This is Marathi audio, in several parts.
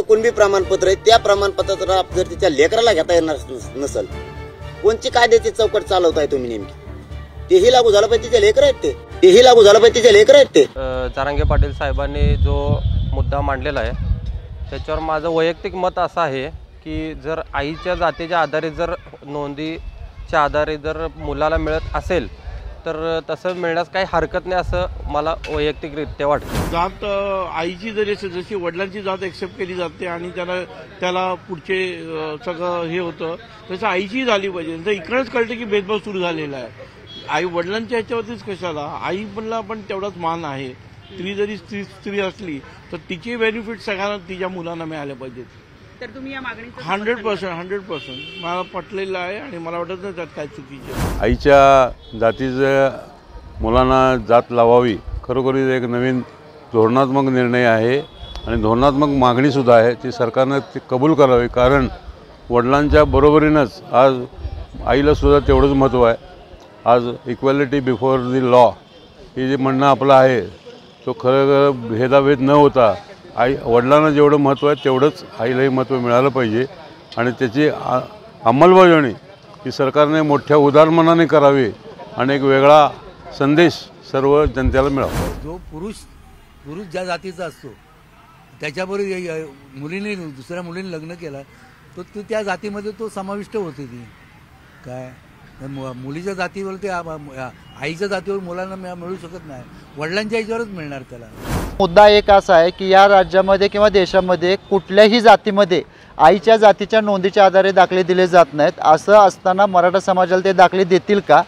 कुणबी प्रमाणपत्र आहे, त्या प्रमाणपत्राचा जर तिच्या लेकराला घेता येणार नसेल, कोणची कायद्याची चौकट चालवताय तुम्ही नेमकी? तेही लागू झालं पाहिजे तिचे लेकर आहेत, तेही लागू झालं पाहिजे तिचे लेकर आहेत. जरांगे पाटील साहेबांनी जो मुद्दा मांडलेला आहे त्याच्यावर माझं वैयक्तिक मत असं आहे की जर आईच्या जातीच्या आधारे जर नोंदीच्या आधारे जर मुलाला मिळत असेल तर तसं मिळण्यास काही हरकत नाही असं मला वैयक्तिकरित्या वाटतं. जात आईची जरी जशी वडिलांची जात एक्सेप्ट केली जाते आणि त्याला पुढचे सगळं हे होतं तसं आईची झाली पाहिजे. तर इकडेच कळतं की भेदभाव सुरू झालेला आहे. आई वडिलांच्या ह्याच्यावरतीच कशाला, आई पण तेवढाच मान आहे. स्त्री जरी स्त्री असली तर तिचे बेनिफिट सगळ्यांना तिच्या मुलांना मिळाले पाहिजेत. तर तुम्ही या मागणी 100% मला पटलेलं आहे आणि मला वाटत नाही त्यात काय चुकीचं. आईच्या जातीच्या मुलांना जात लावावी खरोखरीच एक नवीन धोरणात्मक निर्णय आहे आणि धोरणात्मक मागणीसुद्धा आहे. ती सरकारनं ती कबूल करावी, कारण वडिलांच्या बरोबरीनंच आज आईलासुद्धा तेवढंच महत्त्व आहे. आज इक्वॅलिटी बिफोर दी लॉ हे जे म्हणणं आपलं आहे तो खरं भेदाभेद न होता वडिलांना जेवढं महत्त्व आहे तेवढंच आईलाही महत्त्व मिळालं पाहिजे आणि त्याची अंमलबजावणी ही सरकारने मोठ्या उदारमनाने करावी आणि एक वेगळा संदेश सर्व जनतेला मिळावा. जो पुरुष ज्या जातीचा असतो त्याच्याबरोबर मुलीने दुसऱ्या मुलीने लग्न केलं तो त्या जातीमध्ये तो समाविष्ट होते. ती काय मुलीच्या जातीवर ते आईच्या जातीवर मुलांना मिळू शकत नाही, वडिलांच्या ह्याच्यावरच मिळणार त्याला. मुद्दा एक असा आहे की या राज्यामध्ये किंवा देशामध्ये कुठल्याही जातीमध्ये आईच्या जातीच्या नोंदीच्या आधारे दाखले दिले जात नाहीत. असं असताना मराठा समाजाला ते दाखले देतील का?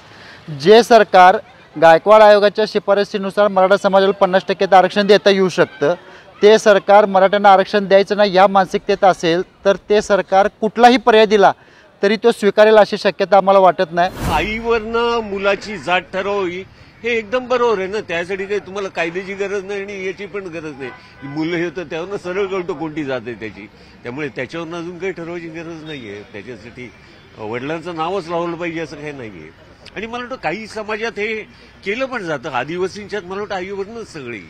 जे सरकार गायकवाड आयोगाच्या शिफारशीनुसार मराठा समाजाला 50% आरक्षण देता येऊ शकतं, ते सरकार मराठ्यांना आरक्षण द्यायचं नाही या मानसिकतेत असेल तर ते सरकार कुठलाही पर्याय दिला तरी तो स्वीकारेल अशी शक्यता आम्हाला वाटत नाही. आईवरनं मुलाची जात ठरवावी हे एकदम बरोबर आहे ना. त्यासाठी काही तुम्हाला कायद्याची गरज नाही आणि याची पण गरज नाही. मुलं हे तर त्यावरनं सरळ कळतं कोणती जात आहे त्याची. त्यामुळे त्याच्यावरनं अजून काही ठरवायची गरज नाहीये. त्याच्यासाठी वडिलांचं नावच लावलं पाहिजे असं काही नाहीये. आणि मला वाटतं काही समाजात हे केलं पण जातं. आदिवासींच्यात मला वाटतं आईवरनंच सगळी